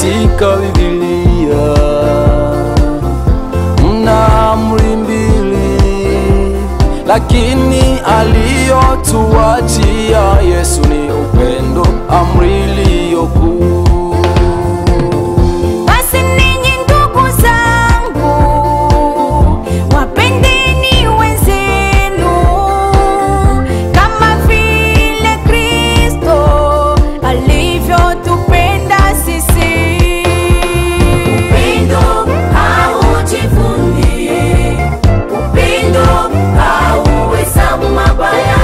katika Biblia mna amri mbili, lakini aliyotuachia Yesu ni upendo, amri iliyokuu. Basi ninyi ndugu zangu, wapendeni wenzenu kama vile Kristo alivyotupenda sisi. Upendo haujivuni, upendo hauhesabu mabaya,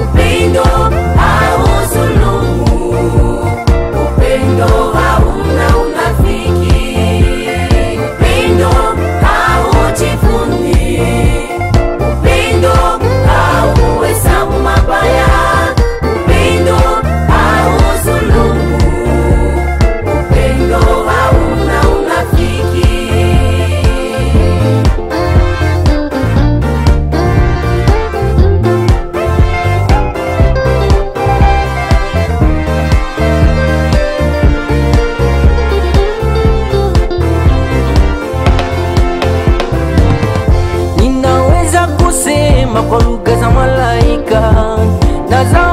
upendo haudhulumu, upendo hauna unafiki. Upendo haujivuni, upendo hauhesabu mabaya, upendo haudhulumu, upendo hauna unafiki. Ninaweza kusema kwa lugha za malaika na za